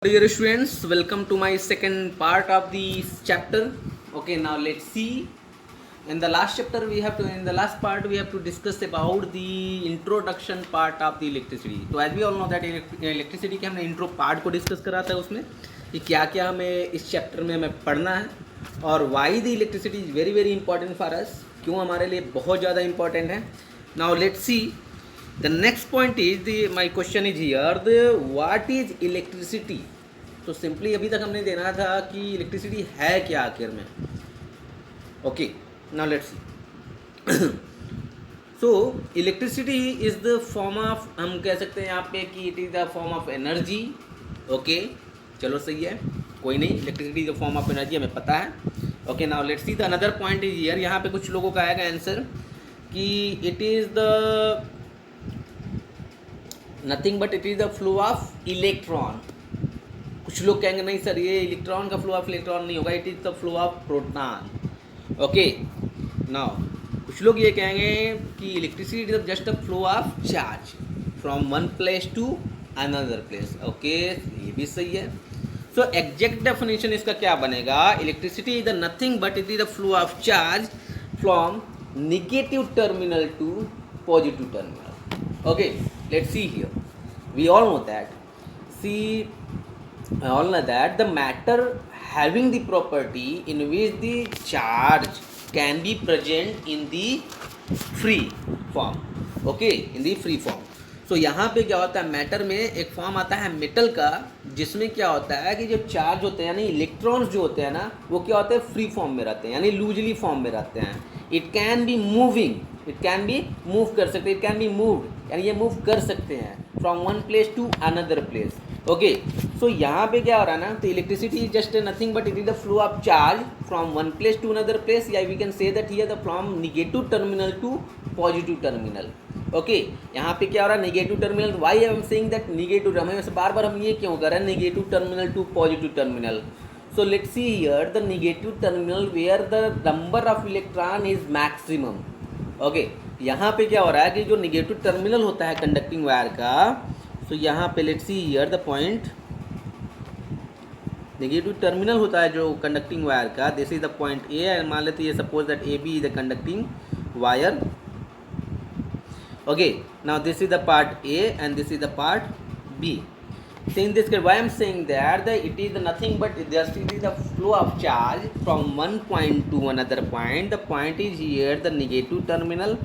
Dear students, welcome to my second part of the chapter. Okay, now let's see. In the last chapter, in the last part, we have to discuss about the introduction part of the electricity. तो as we all know that electricity के हमने intro part को discuss करा था उसमें कि क्या क्या हमें इस chapter में हमें पढ़ना है और why the electricity is very very important for us, क्यों हमारे लिए बहुत ज़्यादा important है. Now let's see. The next point is my question is here, what is electricity. तो सिंपली अभी तक हमने देना था कि इलेक्ट्रिसिटी है क्या आखिर में. Okay, now let's C. So electricity is the form of, हम कह सकते हैं यहाँ पे कि it is the form of energy. Okay, चलो सही है, कोई नहीं, electricity is the form of energy हमें पता है. Okay, now let's see the another point is here. यहाँ पे कुछ लोगों का आएगा आंसर कि it is the nothing but it is the flow of electron. कुछ लोग कहेंगे नहीं सर, ये इलेक्ट्रॉन का फ्लो ऑफ इलेक्ट्रॉन नहीं होगा, it is the flow of proton. Okay, now कुछ लोग ये कहेंगे कि electricity is just a flow of charge from one place to another place. Okay, ये भी सही है. सो एग्जैक्ट डेफिनेशन इसका क्या बनेगा? Electricity is the nothing but it is the flow of charge from negative terminal to positive terminal. Okay, let's see here. We all know that the matter having the property in which the charge can be present in the free form. Okay, in the free form. So यहाँ पे क्या होता है, matter में एक form आता है metal का, जिसमें क्या होता है कि जो चार्ज होते हैं यानी इलेक्ट्रॉन्स जो होते हैं ना, वो क्या होते हैं, फ्री फॉर्म में रहते हैं यानी लूजली फॉर्म में रहते हैं. It can be moving, it can B move कर सकते, इट कैन बी मूव्ड यानी ये मूव कर सकते हैं from one place to another place. Okay, so यहाँ पे क्या हो रहा है ना, तो electricity is just nothing but it is the flow of charge from one place to another place, या we can say that here the from negative terminal to positive terminal. Okay, यहाँ पे क्या हो रहा है, negative terminal. Why I am saying that negative, हमें बार बार हम ये क्यों कर रहे हैं, negative terminal to positive terminal. So let's see here the negative terminal where the number of electron is maximum. Okay, यहाँ पे क्या हो रहा है कि जो negative terminal होता है conducting wire का, so यहाँ पे let's see here the point, negative terminal होता है जो conducting wire का, this is the point A, and मान लेते हैं suppose that AB is the conducting wire. Okay, now this is the part A and this is the part B. Saying this, why I am saying that it is nothing but just it is the flow of charge from one point to another point. The point is here the negative terminal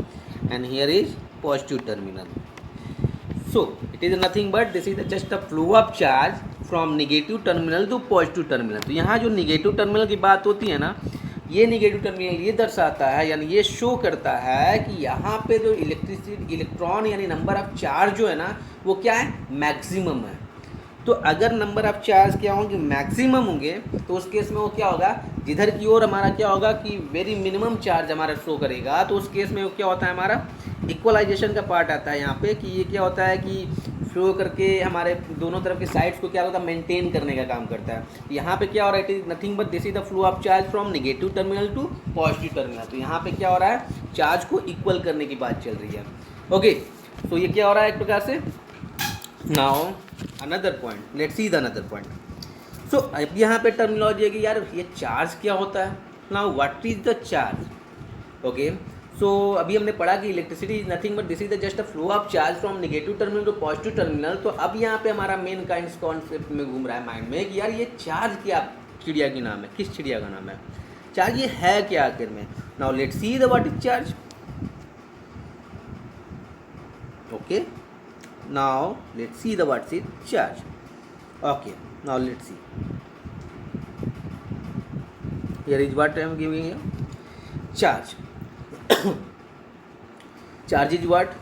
and here is positive terminal. So it is nothing but this is just a flow of charge from negative terminal to positive terminal. तो यहाँ जो negative terminal की बात होती है ना, ये negative terminal ये दर्शाता है यानी ये शो करता है कि यहाँ पे जो इलेक्ट्रॉन यानी नंबर ऑफ चार्ज जो है ना, वो क्या है, मैक्सिमम है. तो अगर नंबर ऑफ चार्ज क्या होंगे, मैक्सिमम होंगे, तो उस केस में वो क्या होगा, जिधर की ओर हमारा क्या होगा कि वेरी मिनिमम चार्ज हमारा शो करेगा, तो उस केस में वो क्या होता है, हमारा इक्वलाइजेशन का पार्ट आता है यहाँ पे, कि ये क्या होता है कि फ्लो करके हमारे दोनों तरफ के साइड्स को क्या होता है, मेंटेन करने का काम करता है. यहाँ पे क्या हो रहा है, it is nothing but this is the flow of charge from negative terminal to positive terminal. तो यहाँ पे क्या हो रहा है, चार्ज को इक्वल करने की बात चल रही है. ओके, तो ये क्या हो रहा है एक प्रकार से. Now another point, let's see the another point. So अब यहाँ पे टर्मिनोलॉजी है कि यार ये चार्ज क्या होता है. Now what is the charge. Okay, so अभी हमने पढ़ा कि electricity is nothing but this is the just a flow of charge from negative terminal to positive terminal. तो अब यहाँ पे हमारा मेन काइंड कॉन्सेप्ट में घूम रहा है माइंड में कि यार ये चार्ज क्या चिड़िया की नाम है, किस चिड़िया का नाम है, चार्ज ये है क्या आखिर में. Now let's see the what is charge. Okay, now let's see the what's it charge. Okay, now let's see, here is what I am giving you, charge. Charge is what?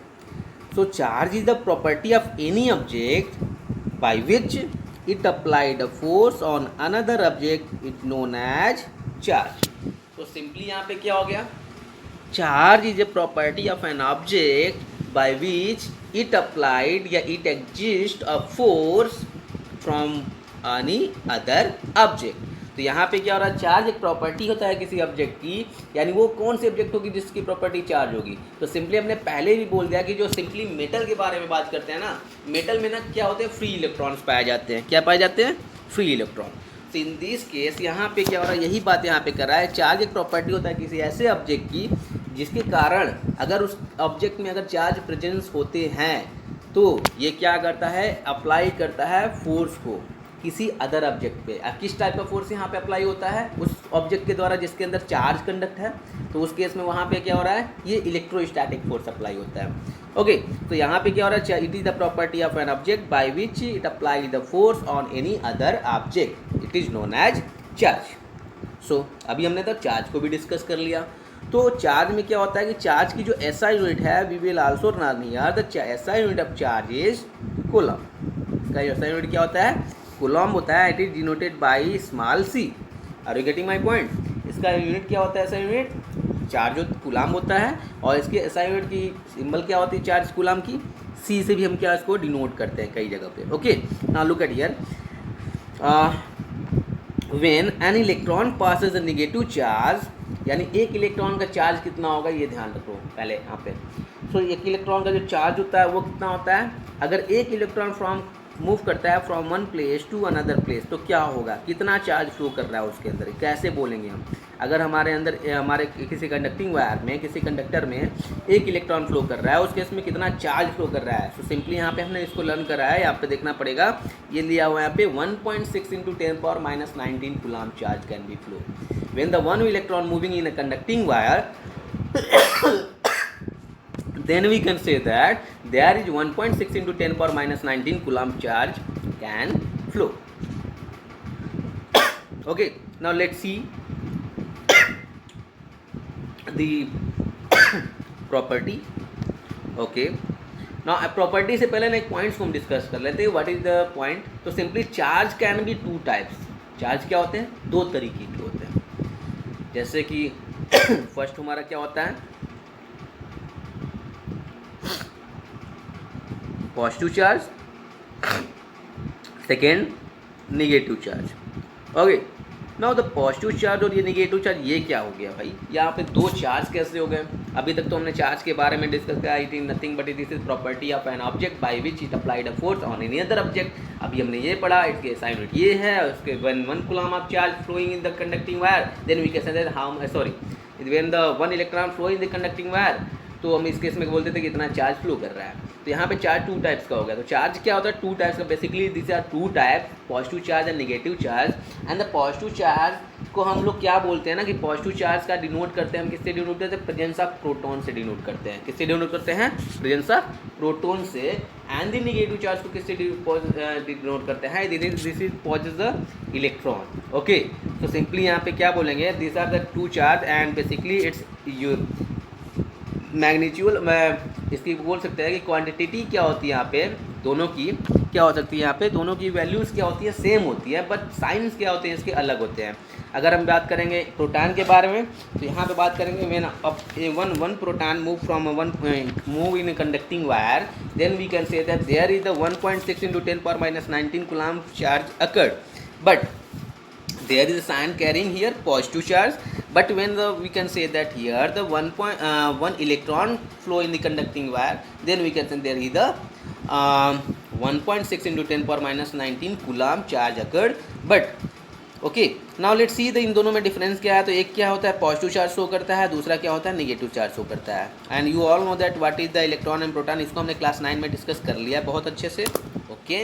So charge is the property of any object by which it applied a force on another object is known as charge. So simply यहाँ पे क्या हो गया, charge is a property of an object by which it applied या it exists a force from any other object. तो यहाँ पे क्या हो रहा है, चार्ज एक प्रॉपर्टी होता है किसी ऑब्जेक्ट की, यानी वो कौन सी ऑब्जेक्ट होगी जिसकी प्रॉपर्टी चार्ज होगी। तो सिंपली हमने पहले भी बोल दिया कि जो सिंपली मेटल के बारे में बात करते हैं ना, मेटल में ना क्या होते हैं, फ्री इलेक्ट्रॉन्स पाए जाते हैं। क्या पाए जाते हैं? Free electron. तो इन दिस केस यहाँ पे क्या हो रहा है, यही बात यहाँ पे कर रहा है। चार्ज एक प्रॉपर्टी होता है किसी ऐसे ऑब्जेक्ट की जिसके कारण अगर उस ऑब्जेक्ट में अगर चार्ज प्रेजेंस होते हैं तो ये क्या करता है, अप्लाई करता है फोर्स को किसी अदर ऑब्जेक्ट पे। अब किस टाइप का फोर्स यहाँ पे अप्लाई होता है, उस ऑब्जेक्ट के द्वारा जिसके अंदर चार्ज कंडक्ट है, तो उस केस में वहाँ पे क्या हो रहा है, ये इलेक्ट्रोस्टैटिक फोर्स अप्लाई होता है। ओके, तो यहाँ पे क्या हो रहा है, it is the property of an object by which it apply the force on any other object, it is known as charge. So अभी हमने तो चार्ज को भी डिस्कस कर लिया। तो चार्ज में क्या होता है कि चार्ज की जो एसआई यूनिट है, we will also learn here the SI unit of charge is coulomb. इसका एसआई यूनिट क्या होता है, कूलम होता है। It is denoted by small C. Are you getting my point? इसका यूनिट क्या होता है, एसआई यूनिट, चार्ज जो कूलम होता है, और इसके एसआई यूनिट की सिंबल क्या होती है, चार्ज कूलम की, सी से भी हम क्या इसको डिनोट करते हैं कई जगह पे। Okay, now look at here, when an electron passes a negative charge, यानी एक इलेक्ट्रॉन का चार्ज कितना होगा ये ध्यान रखो पहले यहाँ पे। सो एक इलेक्ट्रॉन का जो चार्ज होता है वो कितना होता है, अगर एक इलेक्ट्रॉन फ्रॉम मूव करता है from one place to another place, तो क्या होगा, कितना चार्ज फ्लो कर रहा है उसके अंदर, कैसे बोलेंगे हम। अगर हमारे अंदर हमारे किसी कंडक्टिंग वायर में, किसी कंडक्टर में एक इलेक्ट्रॉन फ्लो कर रहा है, उस केस में कितना चार्ज फ्लो कर रहा है। सो सिंपली यहाँ पे हमने इसको लर्न करा है, यहाँ पे देखना पड़ेगा, ये लिया हुआ है यहाँ पे 1.6 × 10⁻⁻19 coulomb charge can B flow when the one electron moving in a conducting wire, then we can say that there is 1.6 × 10⁻⁻19 coulomb charge can flow. Okay, now let's see the property. Okay, now property से पहले ना एक points को हम discuss कर लेते हैं। What is the point? तो simply charge can be two types. Charge क्या होते हैं, दो तरीके के होते हैं। जैसे कि फर्स्ट हमारा क्या होता है, positive charge, second negative charge. Okay, now the positive charge और ये नेगेटिव चार्ज, ये क्या हो गया भाई, यहाँ पे दो चार्ज कैसे हो गए। अभी तक तो हमने चार्ज के बारे में डिस्कस किया, it is nothing but this is property of an object by which it applied a force on any other object. अभी हमने ये पढ़ा, इसके एसआई यूनिट ये है, उसके when one coulomb of charge flowing in the conducting wire, then we can say that how sorry when the one electron flow in the conducting wire, तो हम इस केस में बोलते थे कि इतना चार्ज फ्लो कर रहा है। तो यहाँ पे चार्ज टू टाइप्स का हो गया। तो चार्ज क्या होता है, टू टाइप्स का। Basically this are two type, positive charge and negative charge. And the positive charge को हम लोग क्या बोलते हैं ना, कि पॉजिटिव चार्ज का डिनोट करते हैं हम किससे डिनोट करते हैं, प्रेजेंस ऑफ प्रोटॉन से डिनोट करते हैं। किससे डिनोट करते हैं, प्रेजेंस ऑफ प्रोटॉन से। एंड द नेगेटिव चार्ज को किससे डिनोट करते हैं, this is positive the electron. Okay, तो सिंपली यहाँ पे क्या बोलेंगे, this are the two charge and basically its magnitude, मैं इसकी बोल सकते हैं कि क्वांटिटी क्या होती है यहाँ पे, दोनों की क्या हो सकती है, यहाँ पे दोनों की वैल्यूज़ क्या होती है, सेम होती है, बट साइंस क्या होते हैं इसके अलग होते हैं। अगर हम बात करेंगे प्रोटॉन के बारे में, तो यहाँ पे बात करेंगे when one proton move from move in conducting wire, then we can say that there is the 1.6 × 10⁻⁻19 coulomb charge occurred, but there is a sign carrying here positive charge. But when we can say that here the 1 electron flow in the conducting wire, then we can say there is the 1.6 × 10⁻⁻19 coulomb charge occurred. But okay, now let's see the इन दोनों में difference क्या है। तो एक क्या होता है, positive charge show करता है, दूसरा क्या होता है, नेगेटिव चार्ज शो करता है। And you all know that what is the electron and proton, इसको हमने क्लास 9 में डिस्कस कर लिया है बहुत अच्छे से। ओके,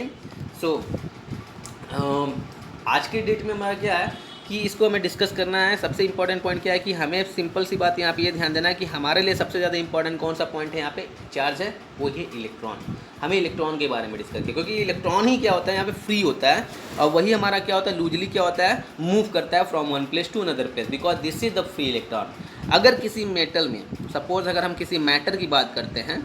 सो आज की डेट में हमारा क्या है कि इसको हमें डिस्कस करना है। सबसे इंपॉर्टेंट पॉइंट क्या है कि हमें सिंपल सी बात यहाँ पे ये ध्यान देना है कि हमारे लिए सबसे ज़्यादा इंपॉर्टेंट कौन सा पॉइंट है यहाँ पे, चार्ज है, वो है इलेक्ट्रॉन। हमें इलेक्ट्रॉन के बारे में डिस्कस किया, क्योंकि इलेक्ट्रॉन ही क्या होता है यहाँ पे फ्री होता है, और वही हमारा क्या होता है, लूजली क्या होता है, मूव करता है from one place to another place, because this is the free electron. अगर किसी मेटल में, सपोज अगर हम किसी मैटर की बात करते हैं,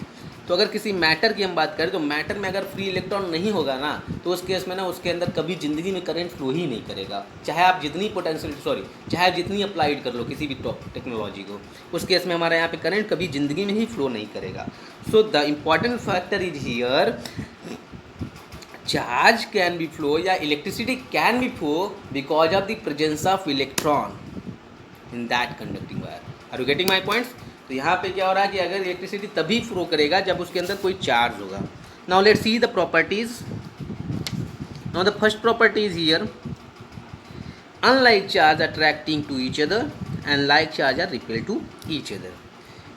तो अगर किसी मैटर की हम बात करें, तो मैटर में अगर फ्री इलेक्ट्रॉन नहीं होगा ना, तो उस केस में ना उसके अंदर कभी ज़िंदगी में करंट फ्लो ही नहीं करेगा, चाहे आप जितनी चाहे आप जितनी अप्लाइड कर लो किसी भी टेक्नोलॉजी को, उस केस में हमारे यहाँ पे करंट कभी ज़िंदगी में ही फ्लो नहीं करेगा। So the important factor is here charge can be flow या electricity can be flow because of the presence of electron in that conducting wire. Are you getting my points? तो यहाँ पे क्या हो रहा है कि अगर इलेक्ट्रिसिटी तभी फ्लो करेगा जब उसके अंदर कोई चार्ज होगा. Now let's see the properties. Now the first property is here, unlike charge attracting to each other and like charge are repel to each other.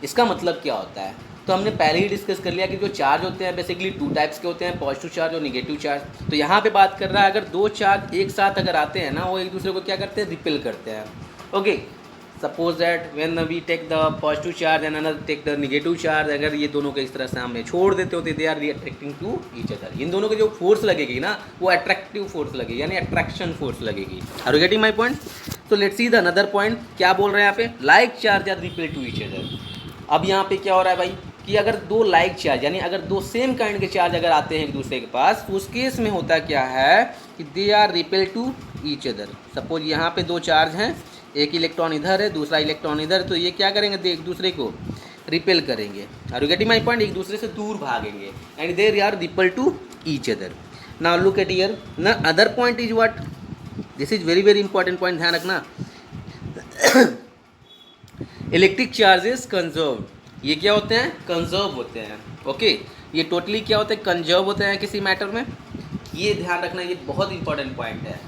इसका मतलब क्या होता है? तो हमने पहले ही डिस्कस कर लिया कि जो चार्ज होते हैं बेसिकली टू टाइप्स के होते हैं, पॉजिटिव चार्ज और निगेटिव चार्ज. तो यहाँ पे बात कर रहा है अगर दो चार्ज एक साथ अगर आते हैं ना, वो एक दूसरे को क्या करते हैं? रिपेल करते हैं. Okay, suppose that when we take the positive charge and another take the negative charge, अगर ये दोनों को इस तरह से हमें छोड़ देते होते, they are attracting to each other. इन दोनों की जो फोर्स लगेगी ना, वो अट्रैक्टिव फोर्स लगेगी, यानी अट्रैक्शन फोर्स लगेगी. Are you getting my point? तो let's see the another point. क्या बोल रहे हैं यहाँ पे? Like charge are repel to each other. अब यहाँ पे क्या हो रहा है भाई कि अगर दो लाइक चार्ज यानी अगर दो सेम काइंड के चार्ज अगर आते हैं एक दूसरे के पास, तो उस केस में होता क्या है कि they are repel to each other. Suppose यहाँ पे दो चार्ज हैं, एक इलेक्ट्रॉन इधर है, दूसरा इलेक्ट्रॉन इधर, तो ये क्या करेंगे? एक दूसरे को रिपेल करेंगे. Are you getting my point? एक दूसरे से दूर भागेंगे and they are repel to each other. Now look at here. ना other point is what? This is very very important point, ध्यान रखना. Electric charges conserve. ये क्या होते हैं? कंजर्व होते हैं. ओके, ये टोटली क्या होते हैं? कंजर्व होते हैं किसी मैटर में. ये ध्यान रखना, ये बहुत इंपॉर्टेंट पॉइंट है.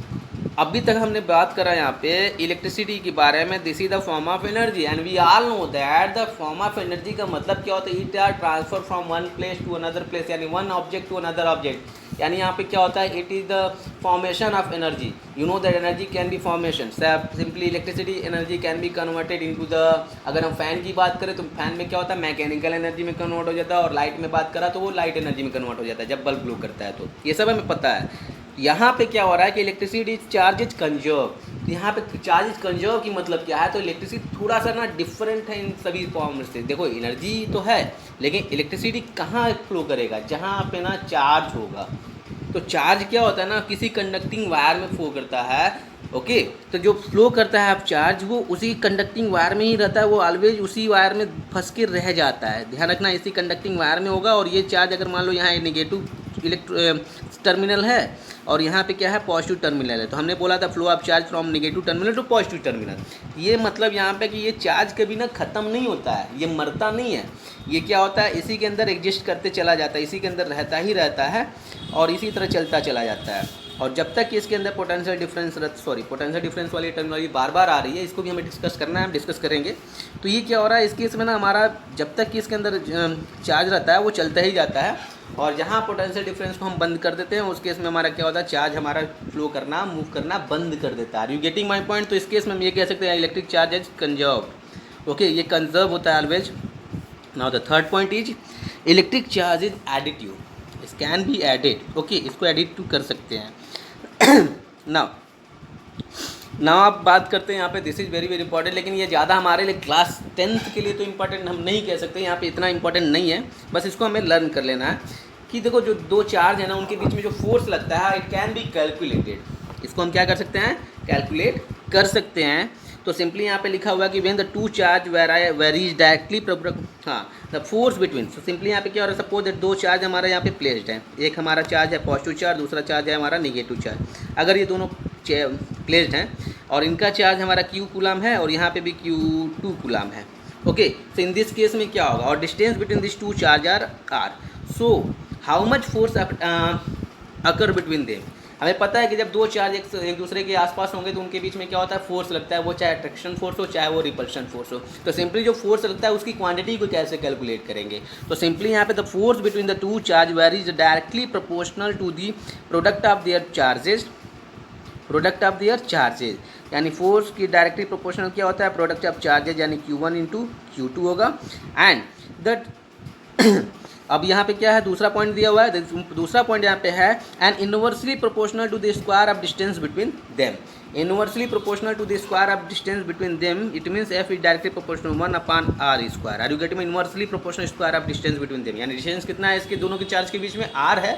अभी तक हमने बात करा यहाँ पे इलेक्ट्रिसिटी के बारे में. This is the form of energy and we all know that the form of energy का मतलब क्या होता है? It are transfer from one place to another place, यानी one object to another object. यानी यहाँ पे क्या होता है? It is the formation of energy. You know that energy can be formation. Simply electricity energy can be converted into the, अगर हम fan की बात करें तो फैन में क्या होता है? मैकेनिकल एनर्जी में कन्वर्ट हो जाता है, और लाइट में बात करा तो वो लाइट एनर्जी में कन्वर्ट हो जाता है जब बल्ब ग्लो करता है. तो ये सब हमें पता है. यहाँ पे क्या हो रहा है कि इलेक्ट्रिसिटी चार्ज इज कंजर्व. यहाँ पे चार्ज इज कंजर्व की मतलब क्या है? तो इलेक्ट्रिसिटी थोड़ा सा ना डिफरेंट है इन सभी फॉर्म से. देखो एनर्जी तो है, लेकिन इलेक्ट्रिसिटी कहाँ फ्लो करेगा? जहाँ पे ना चार्ज होगा. तो चार्ज क्या होता है ना, किसी कंडक्टिंग वायर में फ्लो करता है. ओके, तो जो फ्लो करता है आप चार्ज, वो उसी कंडक्टिंग वायर में ही रहता है, वो ऑलवेज उसी वायर में फंस के रह जाता है. ध्यान रखना, इसी कंडक्टिंग वायर में होगा. और ये चार्ज अगर मान लो यहाँ नेगेटिव टर्मिनल है और यहाँ पे क्या है? पॉजिटिव टर्मिनल है. तो हमने बोला था flow of charge from negative terminal to positive terminal. ये मतलब यहाँ पे कि ये चार्ज कभी ना ख़त्म नहीं होता है, ये मरता नहीं है. ये क्या होता है? इसी के अंदर एग्जिस्ट करते चला जाता है, इसी के अंदर रहता ही रहता है और इसी तरह चलता चला जाता है. और जब तक कि इसके अंदर पोटेंशियल डिफरेंस वाली टर्मिनोलॉजी बार बार आ रही है, इसको भी हमें डिस्कस करना है, हम डिस्कस करेंगे. तो ये क्या हो रहा है इस केस में ना, हमारा जब तक कि इसके अंदर चार्ज रहता है वो चलता ही जाता है, और जहाँ पोटेंशियल डिफरेंस को हम बंद कर देते हैं उस केस में हमारा क्या होता है? चार्ज हमारा फ्लो करना, मूव करना बंद कर देता है. Are you getting my point? तो इस केस में हम ये कह सकते हैं electric charge is conserve. Okay, ये कंजर्व होता है always. Now the third point is electric charge is additive. It can be added. Okay, इसको एडिट टू कर सकते हैं. नाउ आप बात करते हैं यहाँ पे. This is very very important, लेकिन ये ज़्यादा हमारे लिए क्लास 10th के लिए तो इम्पॉर्टेंट हम नहीं कह सकते. यहाँ पे इतना इंपॉर्टेंट नहीं है, बस इसको हमें लर्न कर लेना है कि देखो जो दो चार्ज है ना, उनके बीच में जो फोर्स लगता है, इट कैन बी कैलकुलेटेड. इसको हम क्या कर सकते हैं? कैलकुलेट कर सकते हैं. तो सिंपली यहाँ पे लिखा हुआ है कि when the two charge varies directly the force between. So simply यहाँ पे क्या हो रहा है? सपोज दैट दो चार्ज हमारा यहाँ पे प्लेस्ड है. एक हमारा चार्ज है पॉजिटिव चार्ज, दूसरा चार्ज है हमारा निगेटिव चार्ज. अगर ये दोनों प्लेस्ड हैं और इनका चार्ज हमारा Q कूलम है और यहाँ पे भी Q2 कूलम है. Okay, so in this case में क्या होगा? और distance between this two charge are R. So how much force occur between them? हमें पता है कि जब दो चार्ज एक दूसरे के आसपास होंगे तो उनके बीच में क्या होता है? फोर्स लगता है. वो चाहे अट्रैक्शन फोर्स हो, चाहे वो रिपल्शन फोर्स हो. तो सिंपली जो फोर्स लगता है उसकी क्वांटिटी को कैसे कैलकुलेट करेंगे? तो सिंपली यहाँ पे the force between the two charge varies directly proportional to the product of their charges. यानी फोर्स की डायरेक्टली प्रोपोर्शनल क्या होता है? प्रोडक्ट ऑफ चार्जेज, यानी Q1 इंटू Q2 होगा. एंड दैट अब यहाँ पे क्या है? दूसरा पॉइंट दिया हुआ है. दूसरा पॉइंट यहाँ पे है and inversely proportional to the square of distance between them. Inversely proportional to the square of distance between them, it means F is directly proportional 1/r square. Are you getting? Inversely proportional square of distance between them, यानी distance कितना है इसके दोनों के charge के बीच में? R है.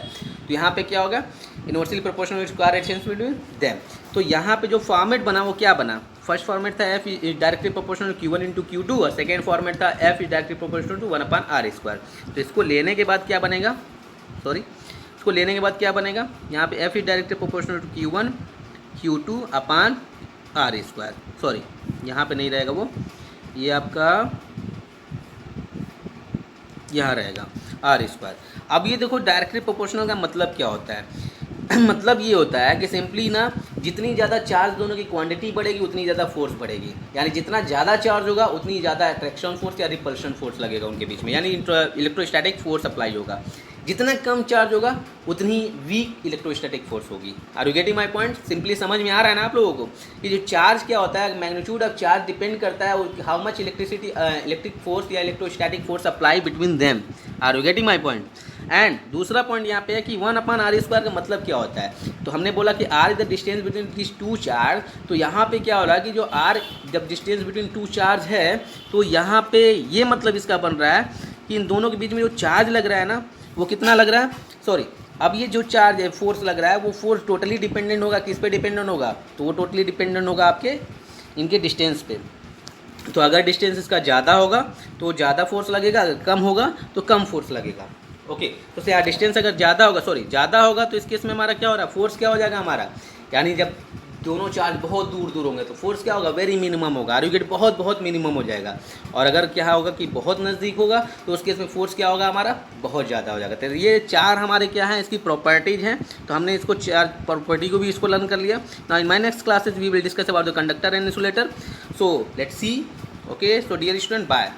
तो यहाँ पे क्या होगा? Inversely proportional square distance between them. तो यहाँ पे जो फॉर्मेट बना वो क्या बना? फर्स्ट फॉर्मेट था F is directly proportional Q1 into Q2 और सेकेंड फॉर्मेट था F is directly proportional to 1/r square. तो इसको लेने के बाद क्या बनेगा? इसको लेने के बाद क्या बनेगा, यहाँ पे F is directly proportional to Q1 Q2 upon R square, sorry यहाँ पे नहीं रहेगा वो, ये आपका यहाँ रहेगा R स्क्वायर। अब ये देखो डायरेक्टली प्रोपोर्शनल का मतलब क्या होता है मतलब ये होता है कि सिंपली ना जितनी ज़्यादा चार्ज दोनों की क्वांटिटी बढ़ेगी उतनी ज़्यादा फोर्स बढ़ेगी, यानी जितना ज़्यादा चार्ज होगा उतनी ज़्यादा अट्रैक्शन फोर्स या रिपल्शन फोर्स लगेगा उनके बीच में, यानी इलेक्ट्रोस्टैटिक फोर्स अप्लाई होगा। जितना कम चार्ज होगा उतनी वीक इलेक्ट्रोस्टैटिक फोर्स होगी। Are you getting my point? Simply समझ में आ रहा है ना आप लोगों को कि जो चार्ज क्या होता है, मैग्नीट्यूड ऑफ चार्ज डिपेंड करता है हाउ मच इलेक्ट्रिक फोर्स या electrostatic force apply between them. Are you getting my point? And दूसरा पॉइंट यहाँ पे है कि 1/r² का मतलब क्या होता है। तो हमने बोला कि r is the distance between this two charge, तो यहाँ पे क्या हो रहा है कि जो r जब डिस्टेंस बिटवीन टू चार्ज है तो यहाँ पे ये मतलब इसका बन रहा है कि इन दोनों के बीच में जो चार्ज लग रहा है ना वो कितना लग रहा है, सॉरी अब ये जो चार्ज है फोर्स लग रहा है वो फोर्स टोटली डिपेंडेंट होगा, किस पे डिपेंडेंट होगा, तो वो टोटली डिपेंडेंट होगा आपके इनके डिस्टेंस पे। तो अगर डिस्टेंस इसका ज़्यादा होगा तो ज़्यादा फोर्स लगेगा, अगर कम होगा तो कम फोर्स लगेगा। ओके तो यहाँ डिस्टेंस अगर ज़्यादा होगा, सॉरी ज़्यादा होगा तो इस केस में हमारा क्या हो रहा है, फोर्स क्या हो जाएगा हमारा, यानी जब दोनों चार्ज बहुत दूर दूर होंगे तो फोर्स क्या होगा, वेरी मिनिमम होगा, आर यू गेट, बहुत बहुत मिनिमम हो जाएगा। और अगर क्या होगा कि बहुत नज़दीक होगा तो उस केस में फोर्स क्या होगा हमारा, बहुत ज़्यादा हो जाएगा। तो ये चार हमारे क्या हैं, इसकी प्रॉपर्टीज़ हैं, तो हमने इसको चार प्रॉपर्टी को भी इसको लर्न कर लिया। Now in my next classes we will discuss about the conductor and insulator. So let's see. Okay so dear student, bye.